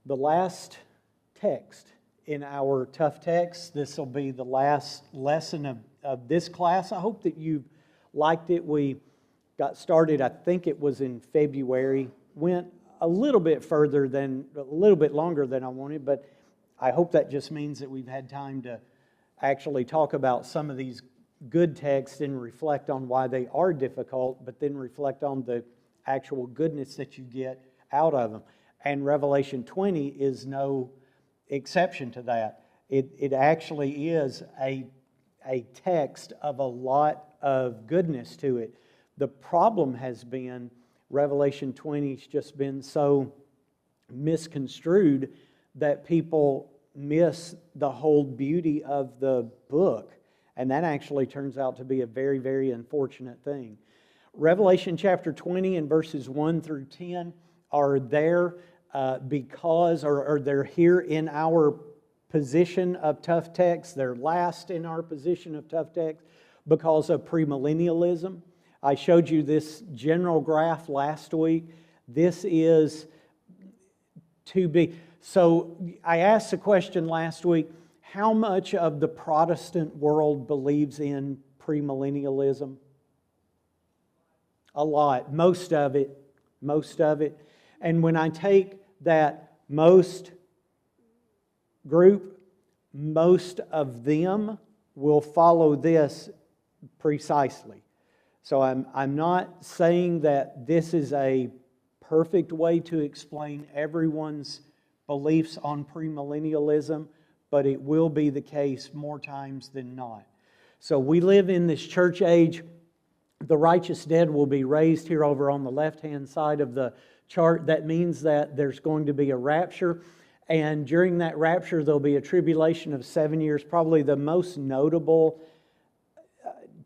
the last text in our tough text. This will be the last lesson of this class. I hope that you liked it. We got started, I think it was in February, went a little bit longer than I wanted, but I hope that just means that we've had time to actually talk about some of these good texts and reflect on why they are difficult, but then reflect on the actual goodness that you get out of them. And Revelation 20 is no exception to that. It actually is a text of a lot of goodness to it. The problem has been Revelation 20's just been so misconstrued that people miss the whole beauty of the book. And that actually turns out to be a very, very unfortunate thing. Revelation chapter 20 and verses 1 through 10 are there or they're here in our position of tough text. They're last in our position of tough text because of premillennialism. I showed you this general graph last week. This is to be. So I asked the question last week, how much of the Protestant world believes in premillennialism? A lot. Most of it. And when I take that most group, most of them will follow this precisely. So I'm not saying that this is a perfect way to explain everyone's beliefs on premillennialism, but it will be the case more times than not. So we live in this church age. The righteous dead will be raised here over on the left-hand side of the chart. That means that there's going to be a rapture. And during that rapture, there'll be a tribulation of 7 years. Probably the most notable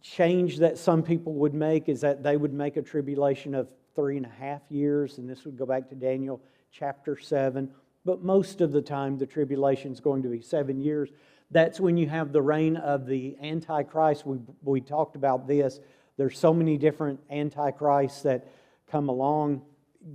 change that some people would make is that they would make a tribulation of 3.5 years. And this would go back to Daniel chapter 7. But most of the time, the tribulation is going to be 7 years. That's when you have the reign of the Antichrist. We talked about this. There's so many different Antichrists that come along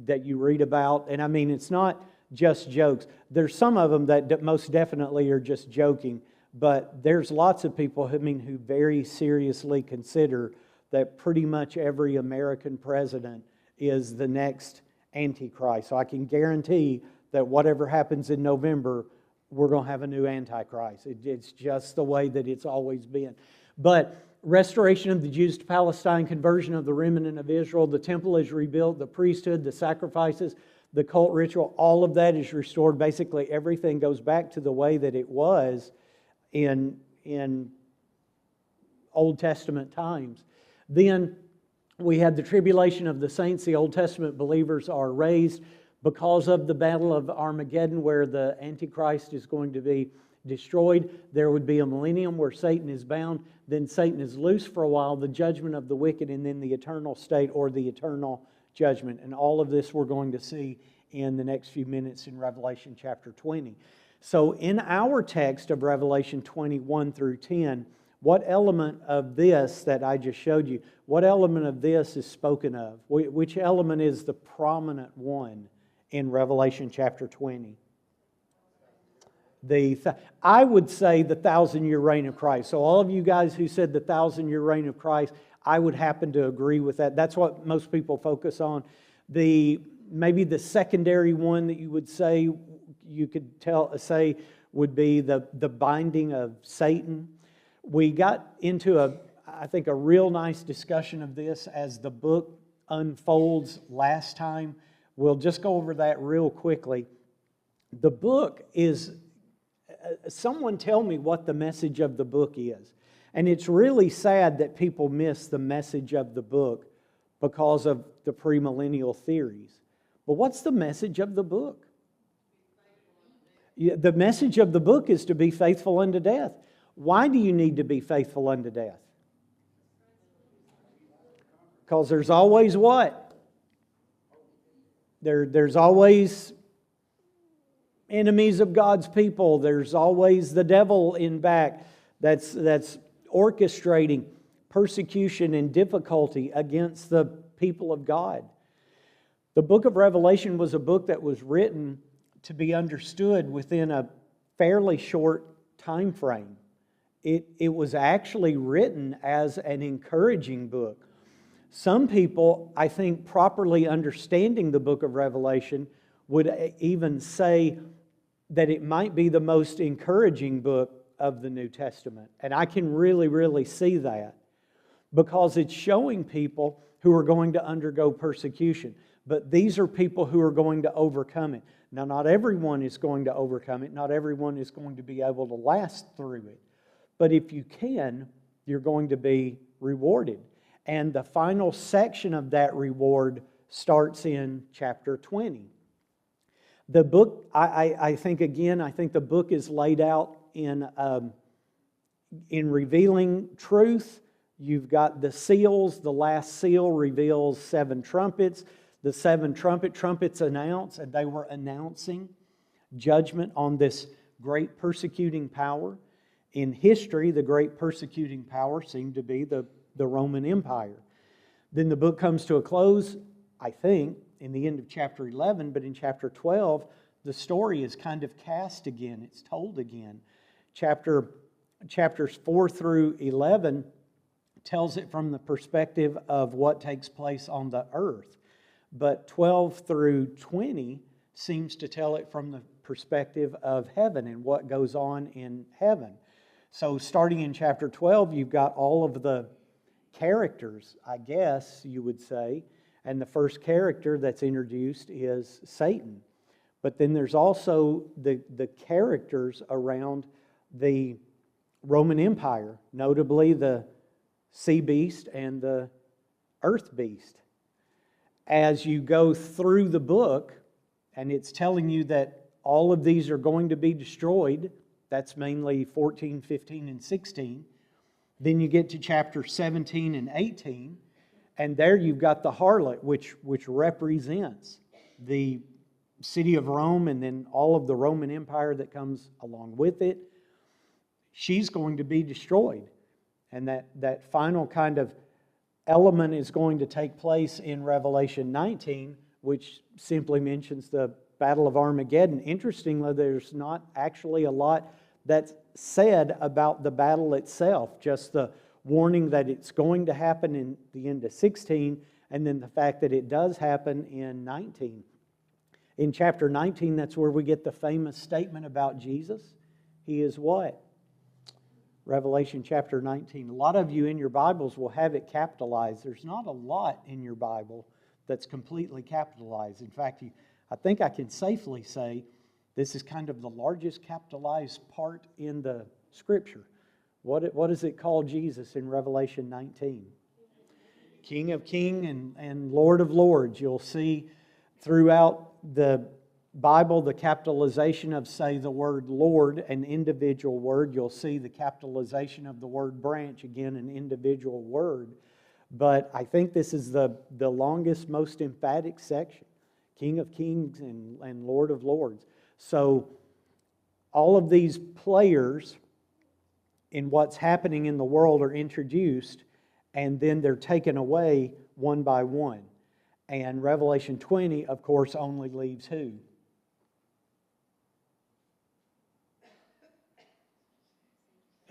that you read about. And I mean, it's not just jokes. There's some of them that most definitely are just joking. But there's lots of people who very seriously consider that pretty much every American president is the next Antichrist. So I can guarantee that whatever happens in November, we're going to have a new Antichrist. It's just the way that it's always been. But restoration of the Jews to Palestine, conversion of the remnant of Israel, the temple is rebuilt, the priesthood, the sacrifices, the cult ritual, all of that is restored. Basically, everything goes back to the way that it was in Old Testament times. Then we had the tribulation of the saints. The Old Testament believers are raised because of the battle of Armageddon, where the Antichrist is going to be destroyed. There would be a millennium where Satan is bound. Then Satan is loose for a while, the judgment of the wicked, and then the eternal state or the eternal judgment. And all of this we're going to see in the next few minutes in Revelation chapter 20. So in our text of Revelation 21 through 10, what element of this that I just showed you, what element of this is spoken of? Which element is the prominent one in Revelation chapter 20? I would say the 1,000-year reign of Christ. So all of you guys who said the 1,000-year reign of Christ, I would happen to agree with that. That's what most people focus on. Maybe the secondary one that you would say, you could say would be the binding of Satan. We got into I think a real nice discussion of this as the book unfolds last time. We'll just go over that real quickly. The book is, someone tell me what the message of the book is. And it's really sad that people miss the message of the book because of the premillennial theories. But what's the message of the book? The message of the book is to be faithful unto death. Why do you need to be faithful unto death? Because there's always what? There's always enemies of God's people. There's always the devil in back that's orchestrating persecution and difficulty against the people of God. The book of Revelation was a book that was written to be understood within a fairly short time frame. It was actually written as an encouraging book. Some people, I think, properly understanding the book of Revelation would even say that it might be the most encouraging book of the New Testament. And I can really, really see that, because it's showing people who are going to undergo persecution. But these are people who are going to overcome it. Now, not everyone is going to overcome it. Not everyone is going to be able to last through it. But if you can, you're going to be rewarded. And the final section of that reward starts in chapter 20. The book, I think the book is laid out in revealing truth. You've got the seals. The last seal reveals 7 trumpets. The 7 trumpets announce, and they were announcing judgment on this great persecuting power. In history, the great persecuting power seemed to be the Roman Empire. Then the book comes to a close, I think, in the end of chapter 11, but in chapter 12, the story is kind of cast again. It's told again. Chapters 4 through 11 tells it from the perspective of what takes place on the earth. But 12 through 20 seems to tell it from the perspective of heaven and what goes on in heaven. So starting in chapter 12, you've got all of the characters, I guess you would say. And the first character that's introduced is Satan. But then there's also the characters around the Roman Empire, notably the sea beast and the earth beast. As you go through the book, and it's telling you that all of these are going to be destroyed, that's mainly 14, 15, and 16. Then you get to chapter 17 and 18, and there you've got the harlot, which represents the city of Rome and then all of the Roman Empire that comes along with it. She's going to be destroyed. And that final kind of element is going to take place in Revelation 19, which simply mentions the Battle of Armageddon. Interestingly, there's not actually a lot that's said about the battle itself, just the warning that it's going to happen in the end of 16, and then the fact that it does happen in 19. In chapter 19, that's where we get the famous statement about Jesus. He is what? Revelation chapter 19. A lot of you in your Bibles will have it capitalized. There's not a lot in your Bible that's completely capitalized. In fact, I think I can safely say this is kind of the largest capitalized part in the Scripture. What does it call Jesus in Revelation 19? King of Kings and Lord of Lords. You'll see throughout the Bible the capitalization of, say, the word Lord, an individual word. You'll see the capitalization of the word branch, again, an individual word. But I think this is the longest, most emphatic section. King of Kings and Lord of Lords. So all of these players in what's happening in the world are introduced, and then they're taken away one by one. And Revelation 20, of course, only leaves who?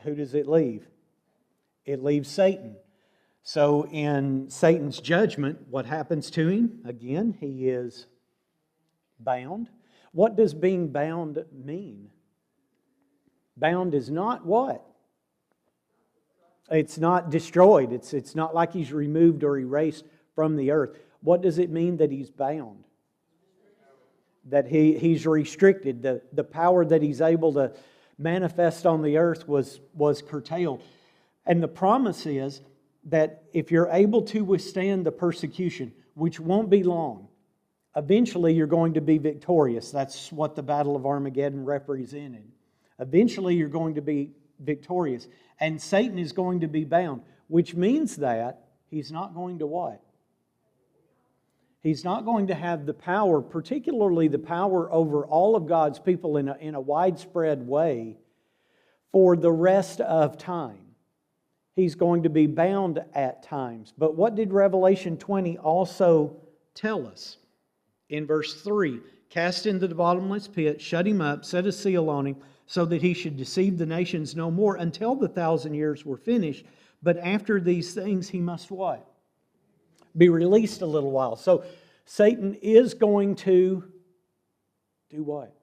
Who does it leave? It leaves Satan. So in Satan's judgment, what happens to him? Again, he is bound. What does being bound mean? Bound is not what? It's not destroyed. It's not like he's removed or erased from the earth. What does it mean that he's bound? That he's restricted. The power that he's able to manifest on the earth was curtailed. And the promise is that if you're able to withstand the persecution, which won't be long, eventually you're going to be victorious. That's what the Battle of Armageddon represented. Eventually you're going to be victorious. And Satan is going to be bound, which means that he's not going to what? He's not going to have the power, particularly the power over all of God's people in a widespread way for the rest of time. He's going to be bound at times. But what did Revelation 20 also tell us? In verse 3, cast into the bottomless pit, shut him up, set a seal on him, so that he should deceive the nations no more until the 1,000 years were finished. But after these things, he must what? Be released a little while. So Satan is going to do what?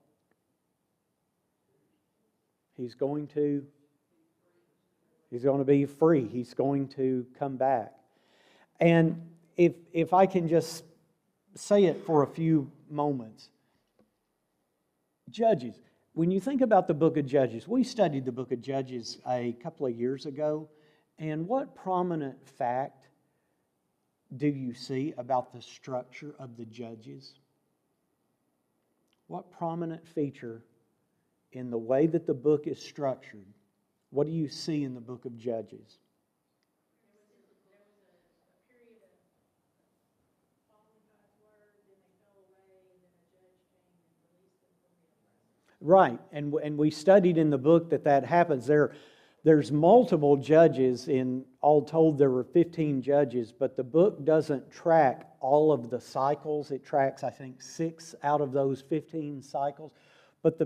He's going to be free. He's going to come back. And if I can just say it for a few moments. Judges. When you think about the book of Judges, we studied the book of Judges a couple of years ago, and what prominent fact do you see about the structure of the judges? What prominent feature in the way that the book is structured, what do you see in the book of Judges? Right, and we studied in the book that happens. There's multiple judges. In all told, there were 15 judges, but the book doesn't track all of the cycles. It tracks, I think, 6 out of those 15 cycles. But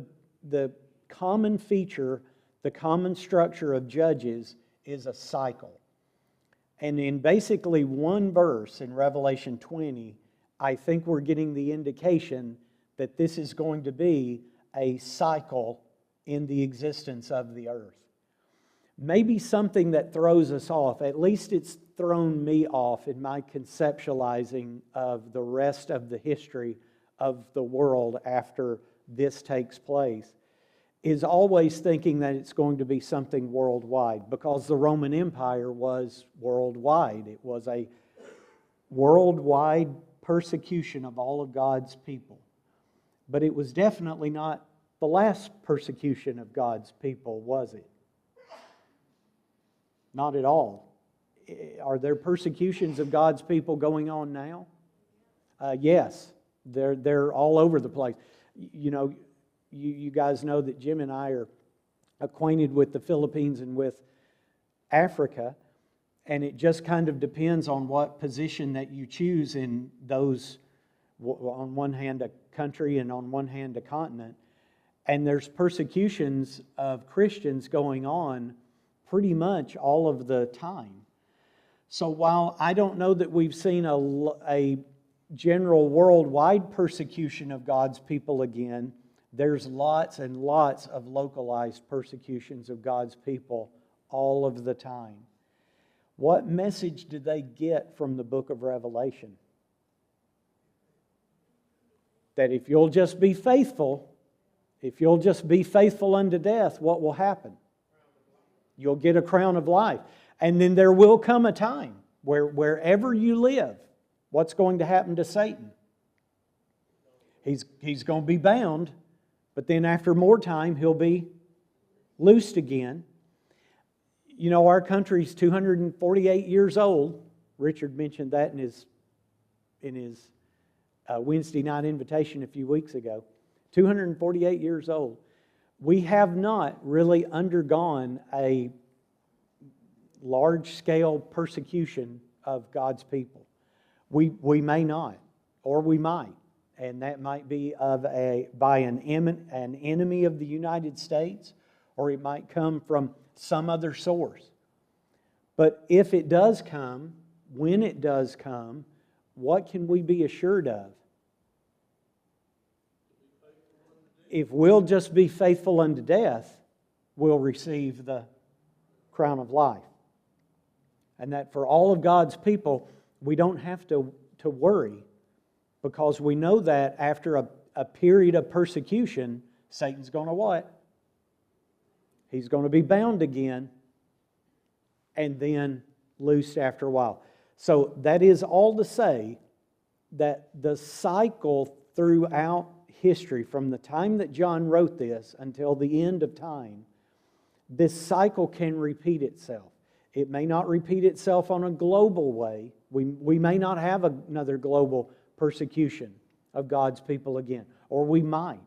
the common feature, the common structure of Judges is a cycle. And in basically one verse in Revelation 20, I think we're getting the indication that this is going to be a cycle in the existence of the earth. Maybe something that throws us off, at least it's thrown me off in my conceptualizing of the rest of the history of the world after this takes place, is always thinking that it's going to be something worldwide, because the Roman Empire was worldwide. It was a worldwide persecution of all of God's people. But it was definitely not the last persecution of God's people, was it? Not at all. Are there persecutions of God's people going on now? Yes, they're all over the place. You know, you guys know that Jim and I are acquainted with the Philippines and with Africa, and it just kind of depends on what position that you choose in those, on one hand a country and on one hand a continent. And there's persecutions of Christians going on pretty much all of the time. So while I don't know that we've seen a general worldwide persecution of God's people again, there's lots and lots of localized persecutions of God's people all of the time. What message did they get from the book of Revelation? That if you'll just be faithful, unto death, what will happen? You'll get a crown of life. And then there will come a time where wherever you live, what's going to happen to Satan? He's going to be bound, but then after more time, he'll be loosed again. You know, our country's 248 years old. Richard mentioned that in his Wednesday night invitation a few weeks ago. 248 years old. We have not really undergone a large-scale persecution of God's people. We may not, or we might. And that might be by an enemy of the United States, or it might come from some other source. But if it does come, when it does come, what can we be assured of? If we'll just be faithful unto death, we'll receive the crown of life. And that for all of God's people, we don't have to worry, because we know that after a period of persecution, Satan's going to what? He's going to be bound again and then loosed after a while. So that is all to say that the cycle throughout history, from the time that John wrote this until the end of time, this cycle can repeat itself. It may not repeat itself on a global way. We may not have another global persecution of God's people again, or we might.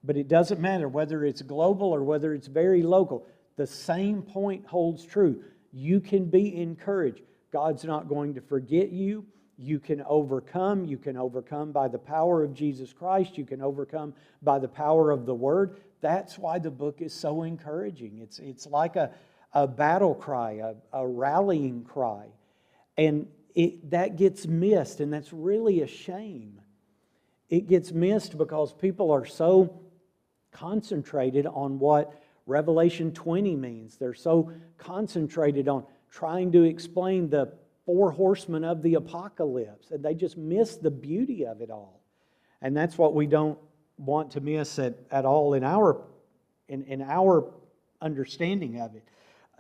But it doesn't matter whether it's global or whether it's very local. The same point holds true. You can be encouraged. God's not going to forget you. You can overcome. You can overcome by the power of Jesus Christ. You can overcome by the power of the Word. That's why the book is so encouraging. It's like a battle cry, a rallying cry. And that gets missed, and that's really a shame. It gets missed because people are so concentrated on what Revelation 20 means. They're so concentrated on trying to explain the 4 horsemen of the apocalypse, and they just miss the beauty of it all. And that's what we don't want to miss at all in our understanding of it.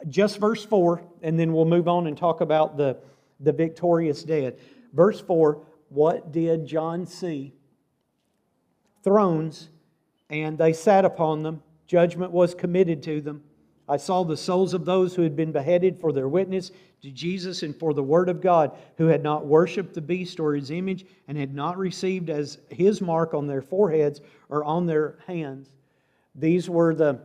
Just verse 4, and then we'll move on and talk about the victorious dead. Verse 4, what did John see? Thrones, and they sat upon them. Judgment was committed to them. I saw the souls of those who had been beheaded for their witness to Jesus and for the Word of God, who had not worshipped the beast or his image, and had not received as his mark on their foreheads or on their hands. These were the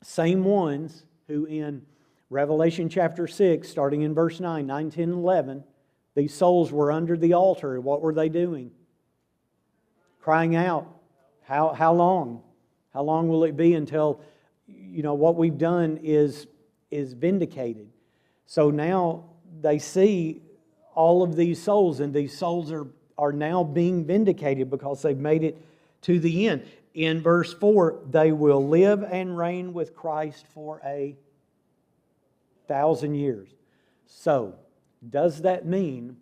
same ones who in Revelation chapter 6, starting in verse 9, 9, 10, 11, these souls were under the altar. What were they doing? Crying out. How long? How long will it be until what we've done is vindicated? So now they see all of these souls, and these souls are now being vindicated because they've made it to the end. In verse 4, they will live and reign with Christ for 1,000 years. So, does that mean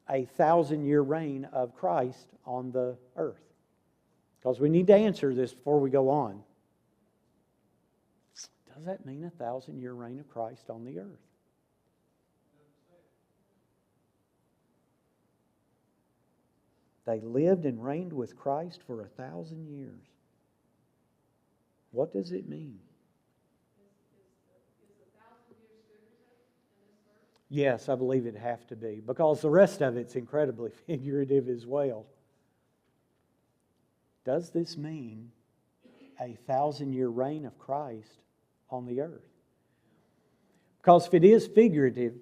a 1,000-year reign of Christ on the earth? Because we need to answer this before we go on. Does that mean a 1,000-year reign of Christ on the earth? They lived and reigned with Christ for 1,000 years. What does it mean? Yes, I believe it'd have to be, because the rest of it's incredibly figurative as well. Does this mean a 1,000-year reign of Christ on the earth? Because if it is figurative,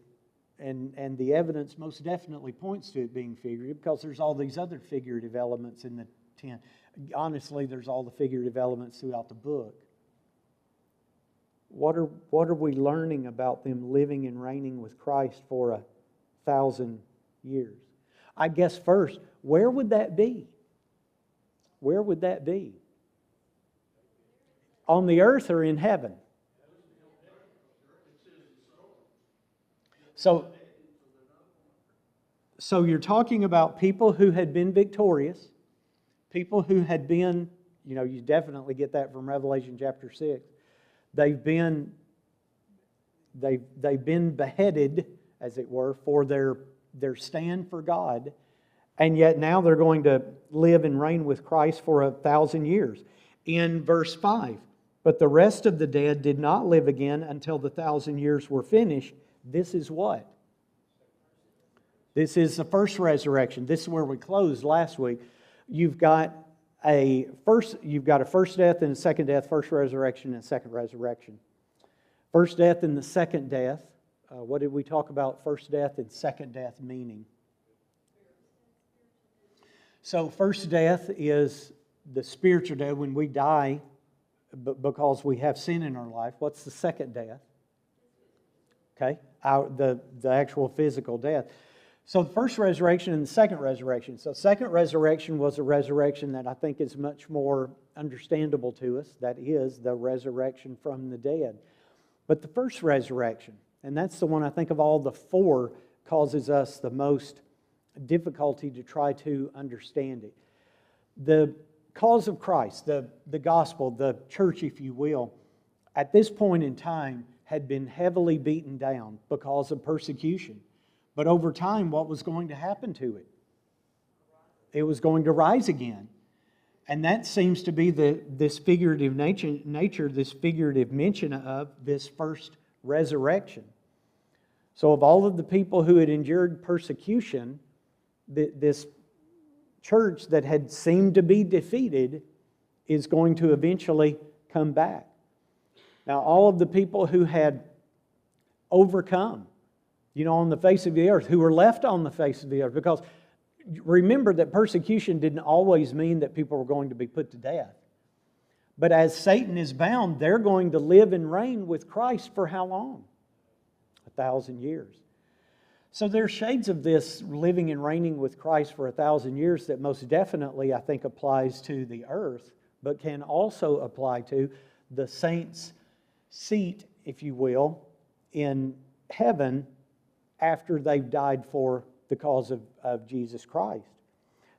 and the evidence most definitely points to it being figurative, because there's all these other figurative elements in the 10. Honestly, there's all the figurative elements throughout the book. What are we learning about them living and reigning with Christ for 1,000 years? I guess first, where would that be? Where would that be? On the earth or in heaven? So you're talking about people who had been victorious, people who had been, you definitely get that from Revelation chapter 6. They've been beheaded, as it were, for their stand for God, and yet now they're going to live and reign with Christ for 1,000 years. In verse 5, but the rest of the dead did not live again until the 1,000 years were finished. This is what? This is the first resurrection. This is where we closed last week. You've got a first death and a second death, first resurrection and second resurrection. First death and the second death. What did we talk about first death and second death meaning? So first death is the spiritual death when we die because we have sin in our life. What's the second death? Okay, the actual physical death. So the first resurrection and the second resurrection. So second resurrection was a resurrection that I think is much more understandable to us. That is the resurrection from the dead. But the first resurrection, and that's the one I think of all the four, causes us the most difficulty to try to understand it. The cause of Christ, the gospel, the church, if you will, at this point in time had been heavily beaten down because of persecution. But over time, what was going to happen to it? It was going to rise again. And that seems to be this figurative nature, this figurative mention of this first resurrection. So of all of the people who had endured persecution, this church that had seemed to be defeated is going to eventually come back. Now, all of the people who had overcome, on the face of the earth, who were left on the face of the earth. Because remember that persecution didn't always mean that people were going to be put to death. But as Satan is bound, they're going to live and reign with Christ for how long? 1,000 years. So there's shades of this living and reigning with Christ for 1,000 years that most definitely, I think, applies to the earth, but can also apply to the saints' seat, if you will, in heaven after they've died for the cause of Jesus Christ.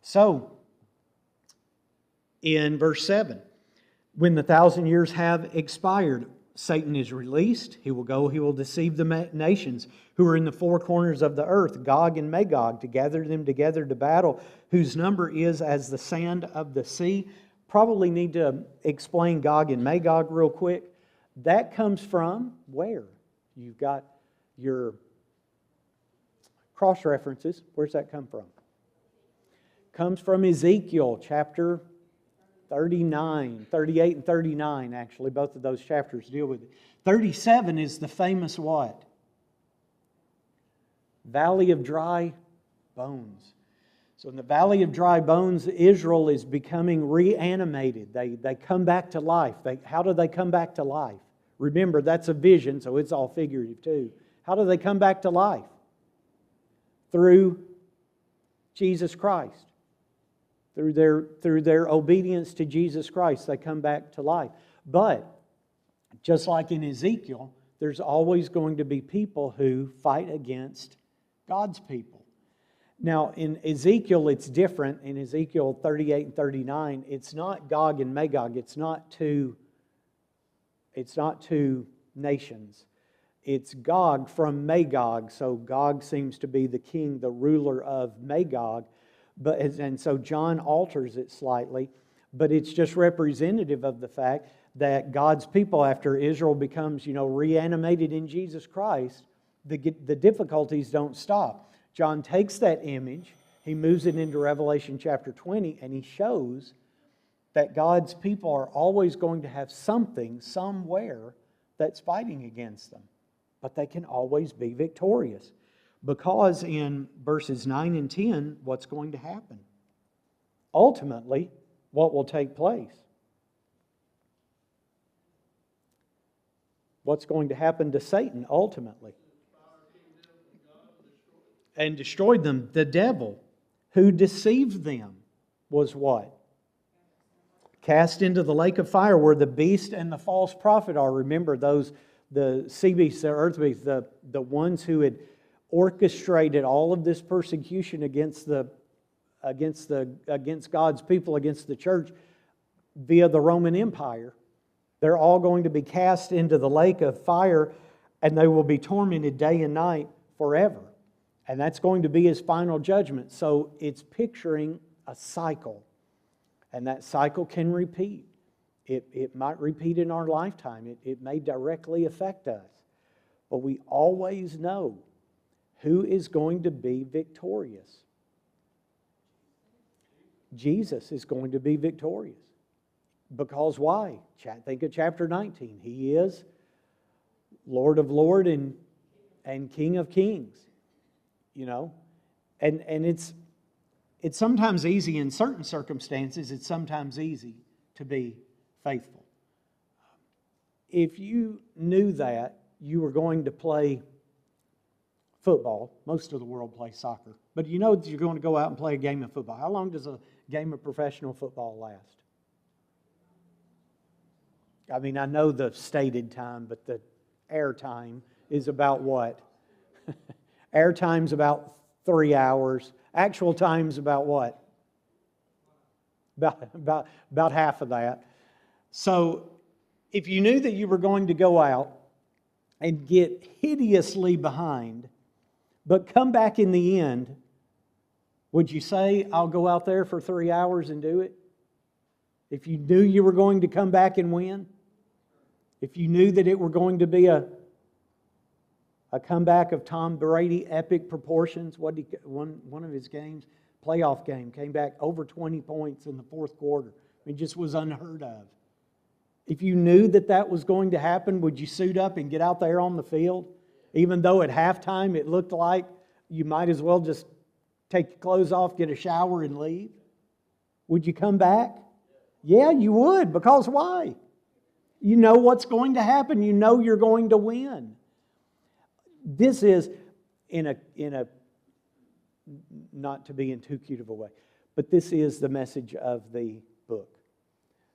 So, in verse 7, when the 1,000 years have expired, Satan is released. He will go, he will deceive the nations who are in the four corners of the earth, Gog and Magog, to gather them together to battle, whose number is as the sand of the sea. Probably need to explain Gog and Magog real quick. That comes from where? You've got your cross references. Where's that come from? Comes from Ezekiel chapter 38 and 39, actually. Both of those chapters deal with it. 37 is the famous what? Valley of dry bones. So in the Valley of Dry Bones, Israel is becoming reanimated. They come back to life. How do they come back to life? Remember, that's a vision, so it's all figurative too. How do they come back to life? Through Jesus Christ. Through their obedience to Jesus Christ, they come back to life. But, just like in Ezekiel, there's always going to be people who fight against God's people. Now, in Ezekiel, it's different. In Ezekiel 38 and 39, it's not Gog and Magog. It's not two nations. It's Gog from Magog. So Gog seems to be the king, the ruler of Magog. And so John alters it slightly, but it's just representative of the fact that God's people, after Israel becomes, reanimated in Jesus Christ, the difficulties don't stop. John takes that image, he moves it into Revelation chapter 20, and he shows that God's people are always going to have something, somewhere, that's fighting against them. But they can always be victorious. Because in verses 9 and 10, what's going to happen? Ultimately, what will take place? What's going to happen to Satan ultimately? And destroyed them. The devil who deceived them was what? Cast into the lake of fire where the beast and the false prophet are. Remember those, the sea beasts, the earth beasts, the ones who had orchestrated all of this persecution against God's people, against the church via the Roman Empire. They're all going to be cast into the lake of fire, and they will be tormented day and night forever. And that's going to be His final judgment. So it's picturing a cycle. And that cycle can repeat. It might repeat in our lifetime. It may directly affect us. But we always know who is going to be victorious. Jesus is going to be victorious. Because why? Think of chapter 19. He is Lord of Lords and King of Kings. And it's sometimes easy in certain circumstances. It's sometimes easy to be faithful. If you knew that you were going to play football, most of the world plays soccer, but you know that you're going to go out and play a game of football. How long does a game of professional football last? I mean, I know the stated time, but the air time is about what? Air time's about 3 hours. Actual time's about what? About half of that. So, if you knew that you were going to go out and get hideously behind, but come back in the end, would you say, I'll go out there for 3 hours and do it? If you knew you were going to come back and win? If you knew that it were going to be a comeback of Tom Brady, epic proportions, one of his games, playoff game, came back over 20 points in the fourth quarter. It just was unheard of. If you knew that that was going to happen, would you suit up and get out there on the field Even though at halftime it looked like you might as well just take your clothes off, get a shower, and leave? Would you come back? Yeah, you would. Because why? You know what's going to happen. You know you're going to win. This is in a not to be in too cute of a way, but this is the message of the book.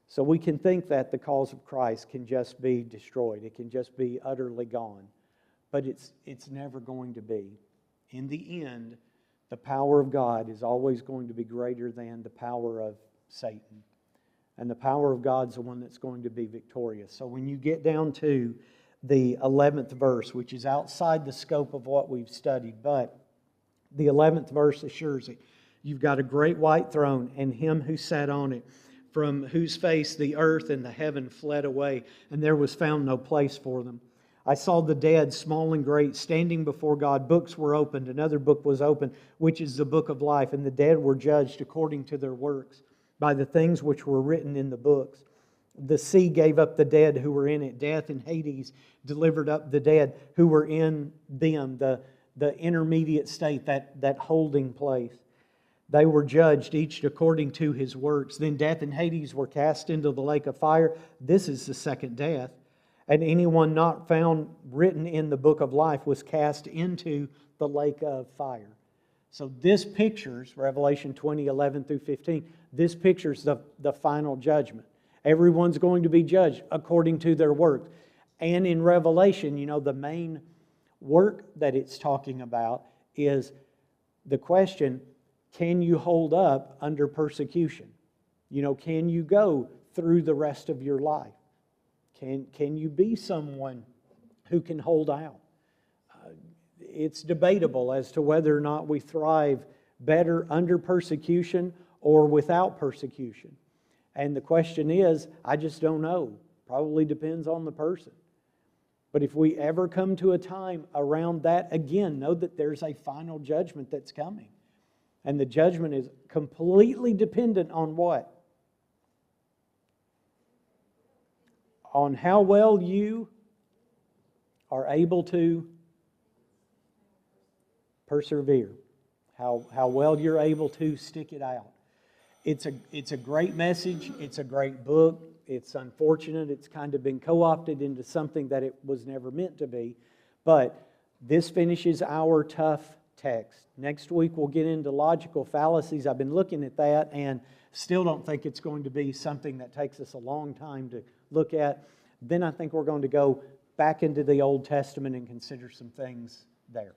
So we can think that the cause of Christ can just be destroyed. It can just be utterly gone. But it's never going to be. In the end, the power of God is always going to be greater than the power of Satan. And the power of God's the one that's going to be victorious. So when you get down to the 11th verse, which is outside the scope of what we've studied, but the 11th verse assures it. You've got a great white throne, and Him who sat on it, from whose face the earth and the heaven fled away, and there was found no place for them. I saw the dead, small and great, standing before God. Books were opened. Another book was opened, which is the book of life. And the dead were judged according to their works, by the things which were written in the books. The sea gave up the dead who were in it. Death and Hades delivered up the dead who were in them, the intermediate state, that holding place. They were judged, each according to his works. Then death and Hades were cast into the lake of fire. This is the second death. And anyone not found written in the book of life was cast into the lake of fire. So this pictures, Revelation 20, 11 through 15, this pictures the final judgment. Everyone's going to be judged according to their work. And in Revelation, the main work that it's talking about is the question, can you hold up under persecution? Can you go through the rest of your life? Can you be someone who can hold out? It's debatable as to whether or not we thrive better under persecution or without persecution. And the question is, I just don't know. Probably depends on the person. But if we ever come to a time around that, again, know that there's a final judgment that's coming. And the judgment is completely dependent on what? On how well you are able to persevere. How well you're able to stick it out. It's a great message. It's a great book. It's unfortunate it's kind of been co-opted into something that it was never meant to be. But this finishes our tough text. Next week we'll get into logical fallacies. I've been looking at that and still don't think it's going to be something that takes us a long time to look at. Then I think we're going to go back into the Old Testament and consider some things there.